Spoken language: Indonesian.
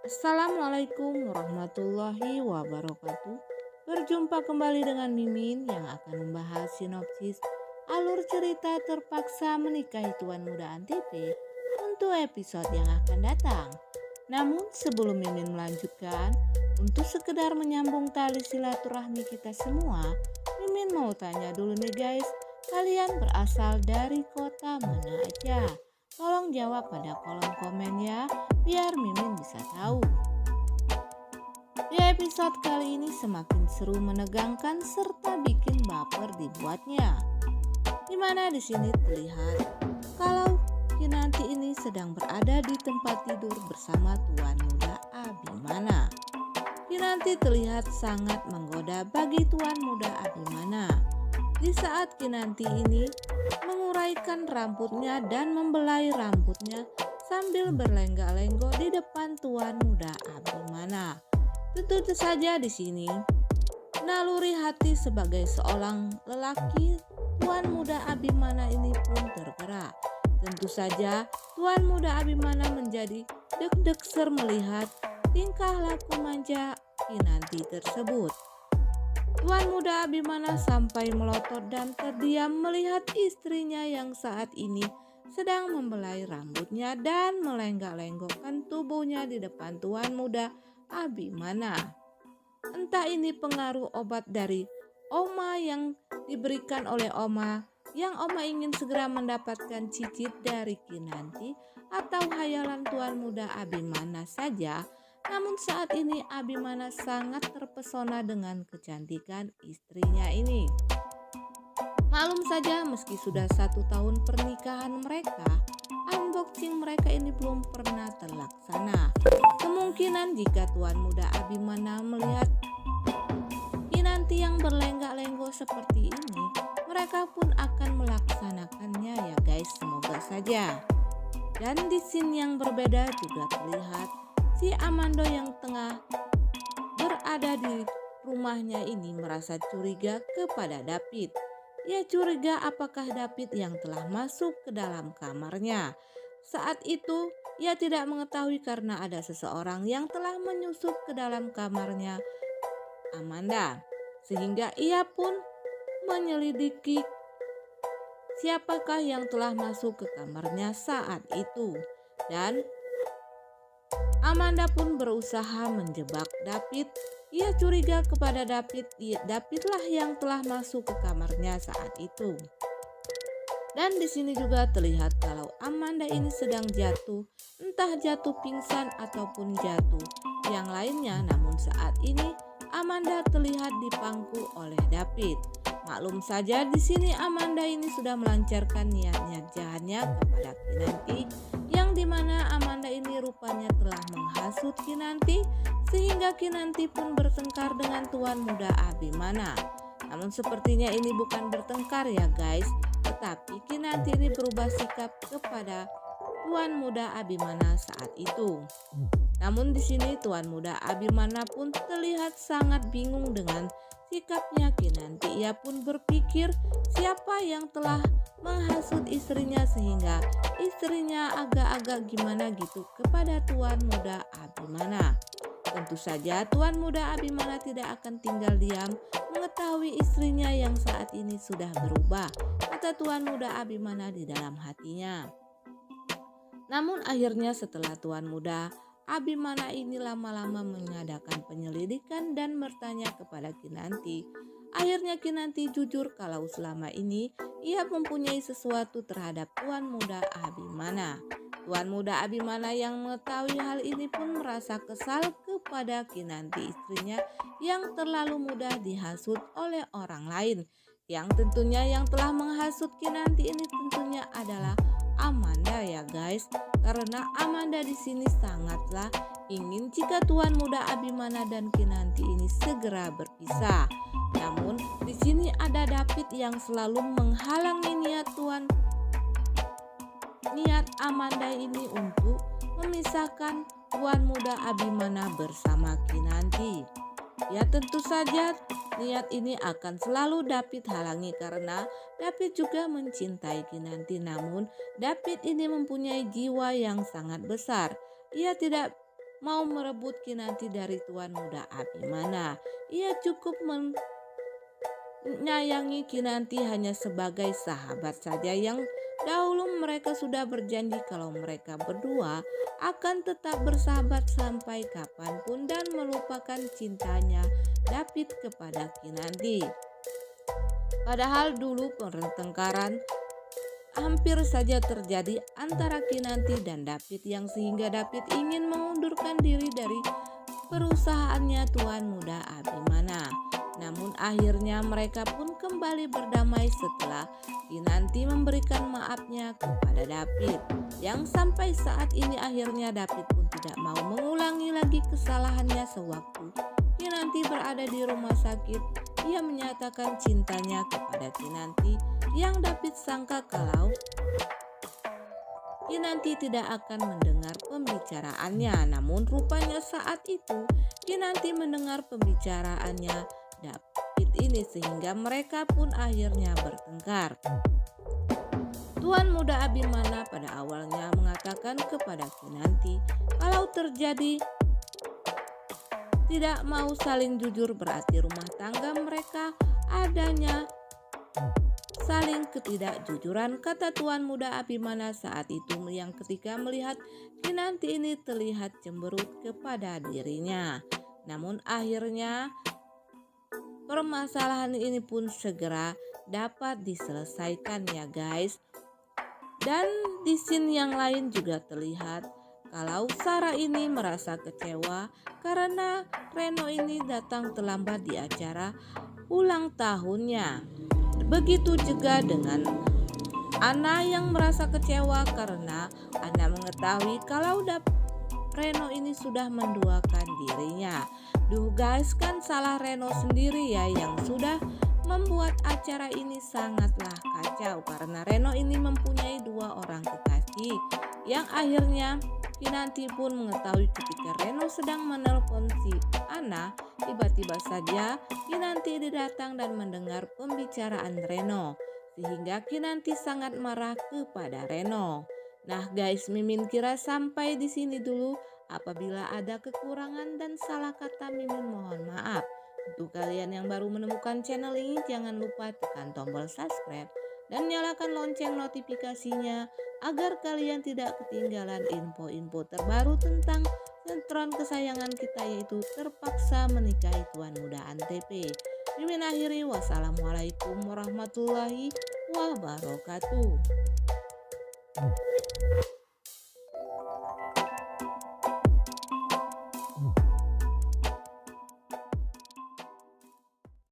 Assalamualaikum warahmatullahi wabarakatuh. Berjumpa kembali dengan Mimin yang akan membahas sinopsis alur cerita terpaksa menikahi tuan muda Antv untuk episode yang akan datang. Namun sebelum Mimin melanjutkan, untuk sekedar menyambung tali silaturahmi kita semua, Mimin mau tanya dulu nih guys, kalian berasal dari kota mana aja? Tolong jawab pada kolom komen ya, biar Mimin bisa tahu. Di episode kali ini semakin seru, menegangkan serta bikin baper dibuatnya. Dimana di sini terlihat kalau Kinanti ini sedang berada di tempat tidur bersama tuan muda Abimana. Kinanti terlihat sangat menggoda bagi tuan muda Abimana. Di saat Kinanti ini menguraikan rambutnya dan membelai rambutnya sambil berlenggak-lenggok di depan tuan muda Abimana. Tentu saja di sini naluri hati sebagai seorang lelaki tuan muda Abimana ini pun tergerak. Tentu saja tuan muda Abimana menjadi deg-degser melihat tingkah laku manja Kinanti tersebut. Tuan muda Abimana sampai melotot dan terdiam melihat istrinya yang saat ini sedang membelai rambutnya dan melenggak-lenggokkan tubuhnya di depan tuan muda Abimana. Entah ini pengaruh obat dari Oma yang diberikan oleh Oma, yang Oma ingin segera mendapatkan cicit dari Kinanti, atau hayalan tuan muda Abimana saja. Namun saat ini Abimana sangat terpesona dengan kecantikan istrinya ini. Maklum saja meski sudah 1 tahun pernikahan mereka, unboxing mereka ini belum pernah terlaksana. Kemungkinan jika tuan muda Abimana melihat Kinanti yang berlenggak-lenggok seperti ini, mereka pun akan melaksanakannya ya guys, semoga saja. Dan di scene yang berbeda juga terlihat si Amando yang tengah berada di rumahnya ini merasa curiga kepada David. Ia curiga apakah David yang telah masuk ke dalam kamarnya. Saat itu ia tidak mengetahui karena ada seseorang yang telah menyusup ke dalam kamarnya Amanda. Sehingga ia pun menyelidiki siapakah yang telah masuk ke kamarnya saat itu. Dan Amanda pun berusaha menjebak David. Ia curiga kepada David, Davidlah yang telah masuk ke kamarnya saat itu. Dan di sini juga terlihat kalau Amanda ini sedang jatuh, entah jatuh pingsan ataupun jatuh yang lainnya. Namun saat ini Amanda terlihat dipangku oleh David. Maklum saja di sini Amanda ini sudah melancarkan niat-niat jahatnya kepada Kinanti, yang dimana Amanda ini rupanya telah menghasut Kinanti sehingga Kinanti pun bertengkar dengan tuan muda Abimana. Namun sepertinya ini bukan bertengkar ya guys, tetapi Kinanti ini berubah sikap kepada tuan muda Abimana saat itu. Namun di sini tuan muda Abimana pun terlihat sangat bingung dengan sikapnya Kinanti. Ia pun berpikir siapa yang telah menghasut istrinya sehingga istrinya agak-agak gimana gitu kepada tuan muda Abimana. Tentu saja tuan muda Abimana tidak akan tinggal diam mengetahui istrinya yang saat ini sudah berubah, kata tuan muda Abimana di dalam hatinya. Namun akhirnya setelah tuan muda Abimana ini lama-lama mengadakan penyelidikan dan bertanya kepada Kinanti, akhirnya Kinanti jujur kalau selama ini ia mempunyai sesuatu terhadap tuan muda Abimana. Tuan muda Abimana yang mengetahui hal ini pun merasa kesal kepada Kinanti istrinya yang terlalu mudah dihasut oleh orang lain. Yang tentunya yang telah menghasut Kinanti ini tentunya adalah Amanda ya guys, karena Amanda di sini sangatlah ingin jika tuan muda Abimana dan Kinanti ini segera berpisah. Namun di sini ada David yang selalu menghalangi niat Amanda ini untuk memisahkan tuan muda Abimana bersama Kinanti. Ya tentu saja niat ini akan selalu David halangi karena David juga mencintai Kinanti. Namun David ini mempunyai jiwa yang sangat besar. Ia tidak mau merebut Kinanti dari tuan muda Abimana. Ia cukup menyayangi Kinanti hanya sebagai sahabat saja yang dahulu mereka sudah berjanji kalau mereka berdua akan tetap bersahabat sampai kapanpun dan melupakan cintanya David kepada Kinanti. Padahal dulu pertengkaran hampir saja terjadi antara Kinanti dan David yang sehingga David ingin mengundurkan diri dari perusahaannya tuan muda Abimana. Namun akhirnya mereka pun kembali berdamai setelah Kinanti memberikan maafnya kepada David. Yang sampai saat ini akhirnya David pun tidak mau mengulangi lagi kesalahannya sewaktu Kinanti berada di rumah sakit. Ia menyatakan cintanya kepada Kinanti yang David sangka kalau Kinanti tidak akan mendengar pembicaraannya. Namun rupanya saat itu Kinanti mendengar pembicaraannya David ini sehingga mereka pun akhirnya bertengkar. Tuan muda Abimana pada awalnya mengatakan kepada Kinanti kalau terjadi tidak mau saling jujur berarti rumah tangga mereka adanya saling ketidakjujuran, kata tuan muda Abimana saat itu yang ketika melihat Kinanti ini terlihat cemberut kepada dirinya. Namun akhirnya permasalahan ini pun segera dapat diselesaikan ya guys. Dan di scene yang lain juga terlihat kalau Sarah ini merasa kecewa karena Reno ini datang terlambat di acara ulang tahunnya. Begitu juga dengan Anna yang merasa kecewa karena Anna mengetahui kalau Reno ini sudah menduakan dirinya. Duh guys, kan salah Reno sendiri ya yang sudah membuat acara ini sangatlah kacau karena Reno ini mempunyai 2 orang kekasih yang akhirnya Kinanti pun mengetahui ketika Reno sedang menelpon si Anna. Tiba-tiba saja Kinanti datang dan mendengar pembicaraan Reno sehingga Kinanti sangat marah kepada Reno. Nah guys, Mimin kira sampai di sini dulu. Apabila ada kekurangan dan salah kata, Mimin mohon maaf. Untuk kalian yang baru menemukan channel ini, jangan lupa tekan tombol subscribe dan nyalakan lonceng notifikasinya agar kalian tidak ketinggalan info-info terbaru tentang sinetron kesayangan kita yaitu Terpaksa Menikahi Tuan Muda Antv. Mimin akhiri, wassalamualaikum warahmatullahi wabarakatuh.